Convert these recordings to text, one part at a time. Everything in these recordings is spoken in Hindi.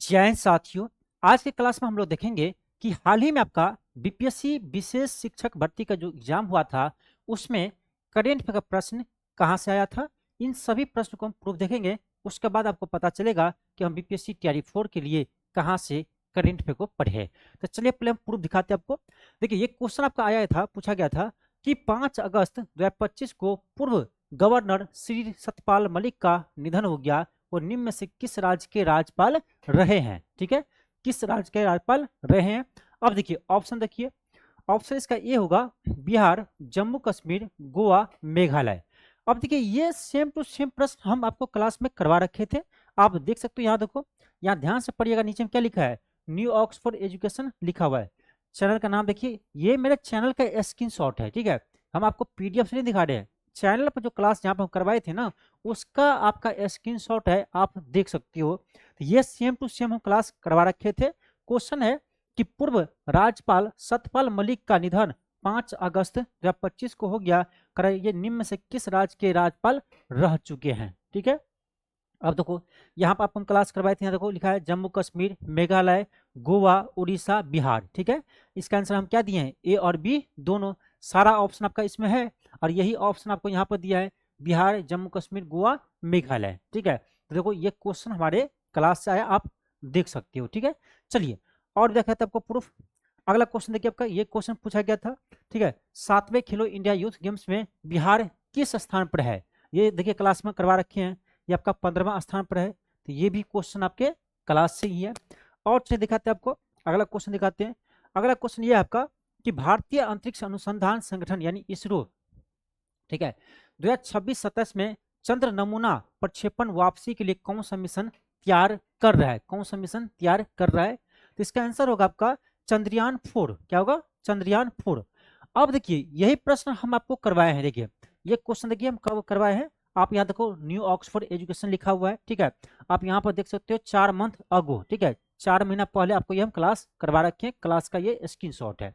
जय हिंद साथियों। आज के क्लास में हम लोग देखेंगे कि हाल ही में आपका बीपीएससी विशेष शिक्षक भर्ती का जो एग्जाम हुआ था उसमें करेंट अफेयर का प्रश्न कहाँ से आया था। इन सभी प्रश्न को हम प्रूफ देखेंगे। उसके बाद आपको पता चलेगा कि हम बीपीएससी तैयारी 4 के लिए कहाँ से करेंट अफेयर को पढ़े। तो चलिए पहले हम प्रूफ दिखाते हैं आपको। देखिए ये क्वेश्चन आपका आया था, पूछा गया था कि 5 अगस्त 2025 को पूर्व गवर्नर श्री सत्यपाल मलिक का निधन हो गया और निम्न में से किस राज्य के राज्यपाल रहे हैं। ठीक है, किस राज्य के राज्यपाल रहे हैं। अब देखिए ऑप्शन, देखिए ऑप्शन इसका ए होगा बिहार, जम्मू कश्मीर, गोवा, मेघालय। अब देखिए ये सेम टू सेम प्रश्न हम आपको क्लास में करवा रखे थे, आप देख सकते हो। यहाँ देखो, यहाँ ध्यान से पढ़िएगा, नीचे में क्या लिखा है, न्यू ऑक्सफोर्ड एजुकेशन लिखा हुआ है। चैनल का नाम देखिए, ये मेरे चैनल का स्क्रीनशॉट है। ठीक है, हम आपको पीडीएफ से नहीं दिखा रहे हैं, चैनल पर जो क्लास यहाँ पर हम करवाए थे ना उसका आपका स्क्रीनशॉट है, आप देख सकते हो। तो ये सेम टू सेम हम क्लास करवा रखे थे। क्वेश्चन है कि पूर्व राज्यपाल सत्यपाल मलिक का निधन 5 अगस्त 2025 को हो गया, कर ये निम्न में से किस राज्य के राज्यपाल रह चुके हैं। ठीक है, अब देखो यहाँ पर अपन क्लास करवाए थे, यहाँ देखो लिखा है जम्मू कश्मीर, मेघालय, गोवा, उड़ीसा, बिहार। ठीक है, इसका आंसर हम क्या दिए हैं, ए और बी दोनों, सारा ऑप्शन आपका इसमें है और यही ऑप्शन आपको यहाँ पर दिया है, बिहार, जम्मू कश्मीर, गोवा, मेघालय। ठीक है, तो देखो ये क्वेश्चन हमारे क्लास से आया, आप देख सकते हो। ठीक है, चलिए और देखा था आपको प्रूफ। अगला क्वेश्चन देखिए आपका, ये क्वेश्चन पूछा गया था। ठीक है, 7वें खेलो इंडिया यूथ गेम्स में बिहार किस स्थान पर है। ये देखिए क्लास में करवा रखे हैं, ये आपका 15वां स्थान पर है। तो ये भी क्वेश्चन आपके क्लास से ही है। और चलिए दिखाते हैं आपको, अगला क्वेश्चन दिखाते हैं। अगला क्वेश्चन ये है आपका कि भारतीय अंतरिक्ष अनुसंधान संगठन यानी इसरो, ठीक है, 2026-27 में चंद्र नमूना प्रक्षेपण वापसी के लिए कौन सा मिशन तैयार कर रहा है, कौन सा मिशन तैयार कर रहा है। तो इसका आंसर होगा आपका चंद्रयान 4। क्या होगा, चंद्रयान 4। अब देखिए यही प्रश्न हम आपको करवाए हैं, देखिए ये क्वेश्चन देखिए हम कब करवाए हैं, आप यहाँ देखो न्यू ऑक्सफोर्ड एजुकेशन लिखा हुआ है। ठीक है, आप यहाँ पर देख सकते हो 4 मंथ अगो, ठीक है 4 महीना पहले आपको ये हम क्लास करवा रखे हैं, क्लास का ये स्क्रीनशॉट है।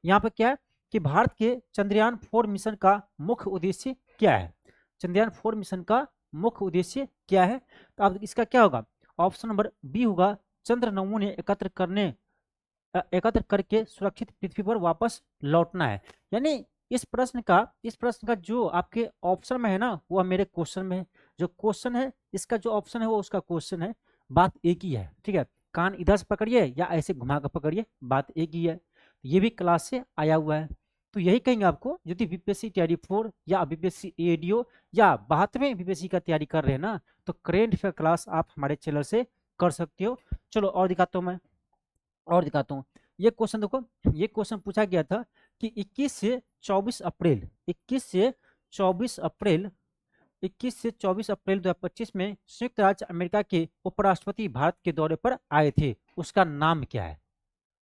यहाँ पर क्या है कि भारत के चंद्रयान 4 मिशन का मुख्य उद्देश्य क्या है, चंद्रयान 4 मिशन का मुख्य उद्देश्य क्या है। तो अब इसका क्या होगा, ऑप्शन नंबर बी होगा चंद्र नमूने एकत्र करके सुरक्षित पृथ्वी पर वापस लौटना है। यानी इस प्रश्न का जो आपके ऑप्शन में है ना वो मेरे क्वेश्चन में है, जो क्वेश्चन है इसका जो ऑप्शन है वो उसका क्वेश्चन है, बात एक ही है। ठीक है, कान इधर से पकड़िए या ऐसे घुमा कर पकड़िए, बात एक ही है। ये भी क्लास से आया हुआ है। तो यही कहेंगे आपको, यदि बीपीएससी तैयारी 4 या बीपीएससी एडीओ या 72वें बीपीएससी का तैयारी कर रहे हैं ना तो करेंट अफेयर क्लास आप हमारे चैनल से कर सकते हो। चलो और दिखाता हूँ मैं, और दिखाता हूँ। ये क्वेश्चन देखो, ये क्वेश्चन पूछा गया था कि 21 से 24 अप्रैल 2025 में संयुक्त राज्य अमेरिका के उपराष्ट्रपति भारत के दौरे पर आए थे, उसका नाम क्या है,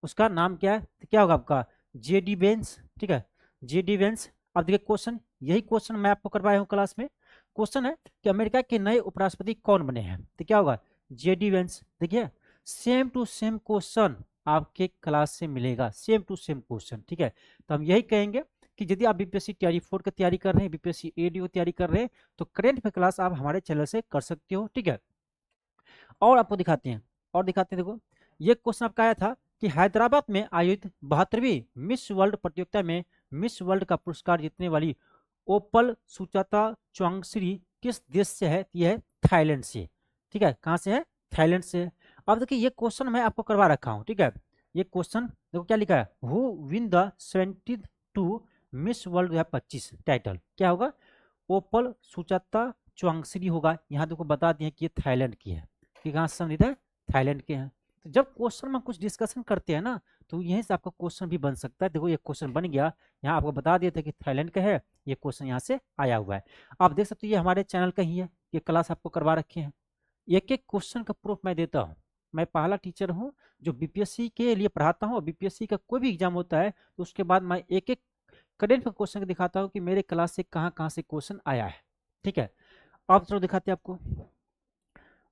उसका नाम क्या है। तो क्या होगा आपका जेडी वेंस। ठीक है, जेडी वेंस। अब देखिए क्वेश्चन, यही क्वेश्चन मैं आपको करवाया हूँ क्लास में। क्वेश्चन है कि अमेरिका के नए उपराष्ट्रपति कौन बने हैं, तो क्या होगा जेडी वेंस। देखिए सेम टू सेम क्वेश्चन आपके क्लास से मिलेगा, सेम टू सेम क्वेश्चन। ठीक है, तो हम यही कहेंगे कि यदि आप बीपीएससी तैयारी 4 की तैयारी कर रहे हैं, बीपीएससी एडीओ तैयारी कर रहे हैं तो करेंट अफेयर क्लास आप हमारे चैनल से कर सकते हो। ठीक है, और आपको दिखाते हैं, और दिखाते हैं। देखो ये क्वेश्चन आपका आया था कि हैदराबाद में आयोजित 72वीं मिस वर्ल्ड प्रतियोगिता में मिस वर्ल्ड का पुरस्कार जीतने वाली ओपल सुचाता चौंगश्री किस देश से है, यह है थाईलैंड से। ठीक है, कहाँ से है, थाईलैंड से। अब देखिए ये क्वेश्चन मैं आपको करवा रखा हूँ। ठीक है, ये क्वेश्चन देखो क्या लिखा है, who win the 72 miss world 2025 title, क्या होगा ओपल सुचाता चौंगश्री होगा। यहाँ देखो बता दिए कि ये थाईलैंड की है, कि कहाँ से संबंधित है, थाईलैंड के हैं। तो जब क्वेश्चन में कुछ डिस्कशन करते हैं ना तो यहीं से आपका क्वेश्चन भी बन सकता है। देखो ये क्वेश्चन बन गया, यहाँ आपको बता दिया था कि थाईलैंड का है, ये क्वेश्चन यहाँ से आया हुआ है। आप देख सकते हो ये हमारे चैनल का ही है, ये क्लास आपको करवा रखे हैं। एक एक क्वेश्चन का प्रूफ मैं देता हूँ, मैं पहला टीचर हूँ जो बीपीएससी के लिए पढ़ाता हूँ। बीपीएससी का कोई भी एग्जाम होता है तो उसके बाद मैं एक एक करेंट क्वेश्चन दिखाता हूँ कि मेरे क्लास से कहाँ कहाँ से क्वेश्चन आया है। ठीक है, अब चलो दिखाते हैं आपको।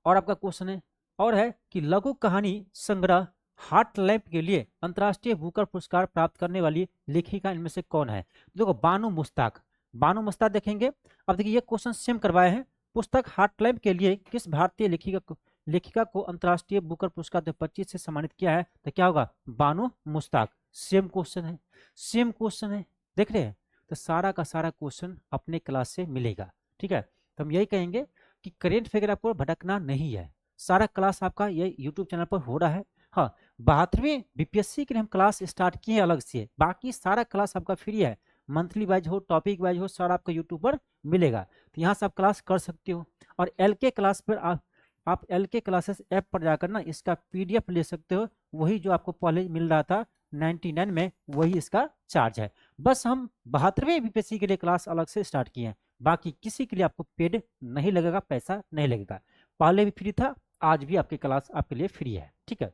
और आपका क्वेश्चन है, और है कि लघु कहानी संग्रह हार्ट लैम्प के लिए अंतर्राष्ट्रीय बुकर पुरस्कार प्राप्त करने वाली लेखिका इनमें से कौन है। देखो बानू मुश्ताक, बानू मुश्ताक देखेंगे। अब देखिए ये क्वेश्चन सेम करवाए हैं, पुस्तक हार्ट लैम्प के लिए किस भारतीय लेखिका लेखिका को अंतर्राष्ट्रीय बुकर पुरस्कार 2025 से सम्मानित किया है, तो क्या होगा, बानो मुश्ताक। सेम क्वेश्चन है, सेम क्वेश्चन है, देख रहे हैं। तो सारा का सारा क्वेश्चन अपने क्लास से मिलेगा, ठीक है। तो हम यही कहेंगे कि करेंट अफेयर आपको भटकना नहीं है, सारा क्लास आपका ये यूट्यूब चैनल पर हो रहा है। हाँ, 72वें बीपीएससी के लिए हम क्लास स्टार्ट किए हैं अलग से, बाकी सारा क्लास आपका फ्री है, मंथली वाइज हो, टॉपिक वाइज हो, सारा आपका यूट्यूब पर मिलेगा, तो यहाँ से आप क्लास कर सकते हो। और एलके क्लास पर आप एलके क्लासेस ऐप पर जाकर ना इसका पीडीएफ ले सकते हो, वही जो आपको पहले मिल रहा था 99 में, वही इसका चार्ज है। बस हम 72वें बीपीएससी के लिए क्लास अलग से स्टार्ट किए हैं, बाकी किसी के लिए आपको पेड नहीं लगेगा, पैसा नहीं लगेगा। पहले भी फ्री था, आज भी आपकी क्लास आपके लिए फ्री है, ठीक है।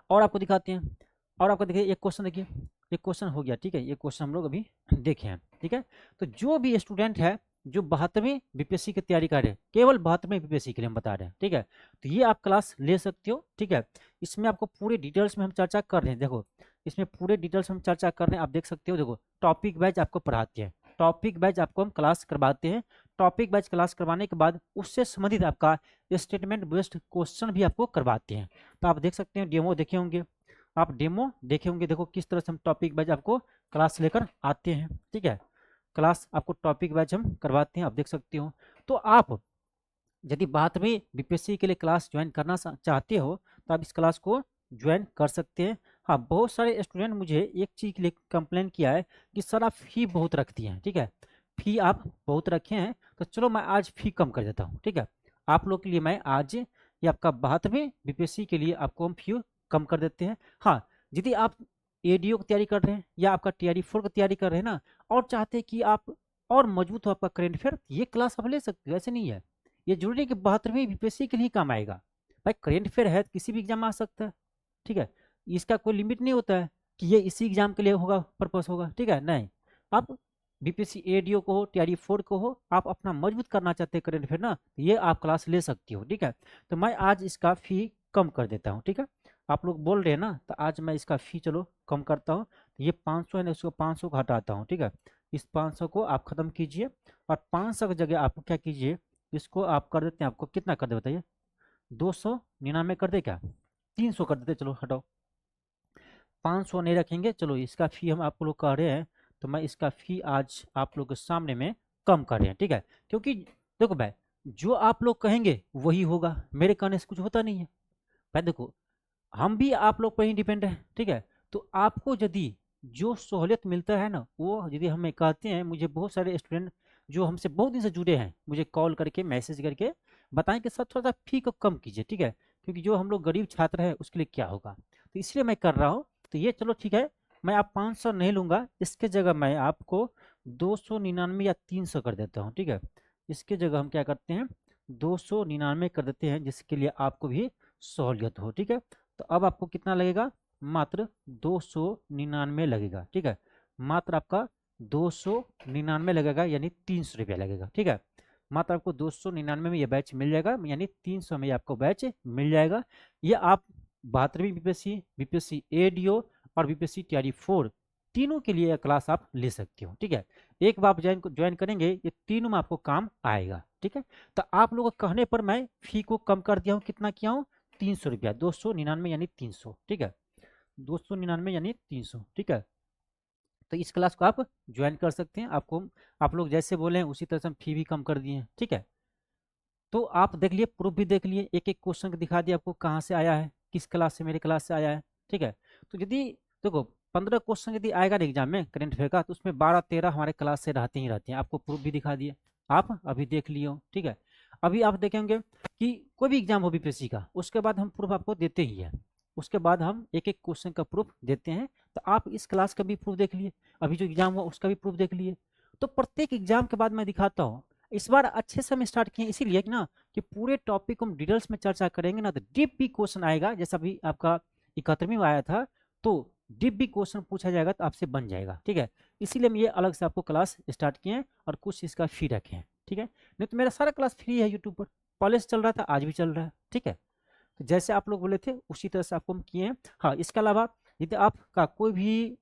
और आपको दिखाते हैं, और आपको देखिए एक क्वेश्चन, देखिए एक क्वेश्चन हो गया, ठीक है। ये क्वेश्चन हम लोग अभी देखे हैं, ठीक है। तो जो भी स्टूडेंट है जो 72वें बीपीएससी की तैयारी कर रहे हैं, केवल 72वें बीपीएससी के लिए हम बता रहे हैं, ठीक है, तो ये आप क्लास ले सकते हो, ठीक है। इसमें आपको पूरे डिटेल्स में हम चर्चा कर रहे हैं, देखो इसमें पूरे डिटेल्स हम चर्चा कर रहे हैं, आप देख सकते हो, देखो टॉपिक वाइज आपको पढ़ाते हैं, टॉपिक वाइज आपको हम क्लास करवाते हैं, टॉपिक वाइज क्लास करवाने के बाद उससे संबंधित आपका स्टेटमेंट बेस्ड क्वेश्चन भी आपको करवाते हैं। तो आप देख सकते हैं, डेमो देखे होंगे, आप डेमो देखे होंगे, देखो किस तरह से हम टॉपिक वाइज आपको क्लास लेकर आते हैं, ठीक है। क्लास आपको टॉपिक वाइज हम करवाते हैं, आप देख सकते हो। तो आप यदि बाद में बीपीएससी के लिए क्लास ज्वाइन करना चाहते हो तो आप इस क्लास को ज्वाइन कर सकते हैं। हाँ, बहुत सारे स्टूडेंट मुझे एक चीज़ के लिए कंप्लेन किया है कि सर आप फ़ी बहुत रखती हैं, ठीक है, फ़ी आप बहुत रखे हैं, तो चलो मैं आज फ़ी कम कर देता हूँ, ठीक है। आप लोग के लिए मैं आज ये आपका 72वें बीपीएससी के लिए आपको हम फ़ी कम कर देते हैं। हाँ, यदि आप एडीओ की तैयारी कर रहे हैं या आपका TRE 4 की तैयारी कर रहे हैं ना, और चाहते हैं कि आप और मजबूत हो आपका करेंट अफेयर, ये क्लास आप ले सकते हो, ऐसे नहीं है। ये जरूरी नहीं कि 72वें बीपीएससी के लिए काम आएगा, भाई करेंट अफेयर है किसी भी एग्जाम में आ सकता है, ठीक है। इसका कोई लिमिट नहीं होता है कि ये इसी एग्जाम के लिए होगा, पर्पस होगा, ठीक है, नहीं। आप बीपीएससी एडीओ को हो, TRE 4 को हो, आप अपना मजबूत करना चाहते हैं करेंट अफेयर ना, तो ये आप क्लास ले सकती हो, ठीक है। तो मैं आज इसका फ़ी कम कर देता हूँ, ठीक है। आप लोग बोल रहे हैं ना, तो आज मैं इसका फ़ी चलो कम करता हूँ। तो ये 500 है ना, इसको 500 को हटाता हूँ, ठीक है। इस 500 को आप ख़त्म कीजिए, और 500 की जगह आप क्या कीजिए, इसको आप कर देते हैं, आपको कितना कर दे बताइए, 299 कर दे क्या, 300 कर देते, चलो हटाओ, 500 नहीं रखेंगे, चलो इसका फ़ी हम आप लोग कह रहे हैं, तो मैं इसका फ़ी आज आप लोग के सामने में कम कर रहे हैं, ठीक है। क्योंकि देखो भाई, जो आप लोग कहेंगे वही होगा, मेरे कहने से कुछ होता नहीं है भाई। देखो हम भी आप लोग पर ही डिपेंड है, ठीक है। तो आपको यदि जो सहूलियत मिलता है ना, वो यदि हमें कहते हैं, मुझे बहुत सारे स्टूडेंट जो हमसे बहुत दिन से जुड़े हैं, मुझे कॉल करके मैसेज करके बताएं कि सर थोड़ा सा फ़ी को कम कीजिए, ठीक है, क्योंकि जो हम लोग गरीब छात्र हैं उसके लिए क्या होगा, तो इसलिए मैं कर रहा हूँ। तो ये चलो ठीक है, मैं आप 500 नहीं लूँगा, इसके जगह मैं आपको 299 या 300 कर देता हूँ, ठीक है। इसके जगह हम क्या करते हैं, 299 कर देते हैं, जिसके लिए आपको भी सहूलियत हो, ठीक है। तो अब आपको कितना लगेगा, मात्र 299 लगेगा, ठीक है। मात्र आपका 299 लगेगा, यानी 300 रुपया लगेगा, ठीक है। मात्र आपको 299 में ये बैच मिल जाएगा, यानी 300 में आपको बैच मिल जाएगा। ये आप 72वीं बीपीएससी एडीओ और बीपीएससी TRE 4 तीनों के लिए क्लास आप ले सकते हो, ठीक है। एक बार ज्वाइन करेंगे, ये तीनों में आपको काम आएगा, ठीक है। तो आप लोगों के कहने पर मैं फी को कम कर दिया हूँ, कितना किया हूँ, 300 रुपया, 299 यानी 300, ठीक है, 299 यानी 300, ठीक है। तो इस क्लास को आप ज्वाइन कर सकते हैं, आपको आप लोग जैसे बोले हैं उसी तरह से हम फी भी कम कर दिए हैं, ठीक है। तो आप देख लिए, प्रूफ भी देख लिए, एक एक क्वेश्चन दिखा दिया आपको कहाँ से आया है, किस क्लास से, मेरे क्लास से आया है, ठीक है। तो यदि देखो 15 क्वेश्चन यदि आएगा ना एग्जाम में करेंट अफेयर का, तो उसमें 12-13 हमारे क्लास से रहते हैं, आपको प्रूफ भी दिखा दिए, आप अभी देख लिए हो, ठीक है। अभी आप देखेंगे कि कोई भी एग्जाम हो बीपीएससी का, उसके बाद हम प्रूफ आपको देते ही हैं, उसके बाद हम एक एक क्वेश्चन का प्रूफ देते हैं। तो आप इस क्लास का भी प्रूफ देख लिए, अभी जो एग्जाम हुआ उसका भी प्रूफ देख लिए। तो प्रत्येक एग्जाम के बाद मैं दिखाता हूँ, इस बार अच्छे से हम स्टार्ट किए इसीलिए कि ना, कि पूरे टॉपिक को हम डिटेल्स में चर्चा करेंगे ना, तो डीप भी क्वेश्चन आएगा, जैसा अभी आपका 71वीं में आया था, तो डीप भी क्वेश्चन पूछा जाएगा तो आपसे बन जाएगा, ठीक है। इसीलिए हम ये अलग से आपको क्लास स्टार्ट किए हैं, और कुछ इसका फी रखे हैं, ठीक है। नहीं तो मेरा सारा क्लास फ्री है यूट्यूब पर, पहले से चल रहा था, आज भी चल रहा है, ठीक है। तो जैसे आप लोग बोले थे उसी तरह से आपको हम किए हैं। हाँ, इसके अलावा यदि आपका कोई भी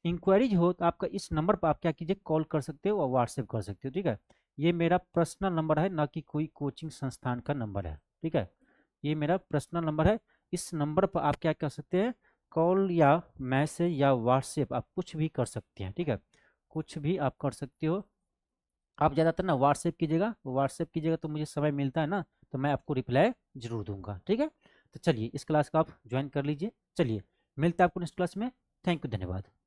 इंक्वायरीज हो तो आपका इस नंबर पर आप क्या कीजिए, कॉल कर सकते हो और व्हाट्सएप कर सकते हो, ठीक है। ये मेरा पर्सनल नंबर है, ना कि कोई कोचिंग संस्थान का नंबर है, ठीक है। ये मेरा पर्सनल नंबर है। इस नंबर पर आप क्या कर सकते हैं, कॉल या मैसेज या व्हाट्सएप आप कुछ भी कर सकते हैं, ठीक है, कुछ भी आप कर सकते हो। आप ज़्यादातर ना व्हाट्सएप कीजिएगा तो मुझे समय मिलता है ना, तो मैं आपको रिप्लाई जरूर दूंगा, ठीक है। तो चलिए इस क्लास का आप ज्वाइन कर लीजिए। चलिए मिलते हैं आपको नेक्स्ट क्लास में। थैंक यू, धन्यवाद।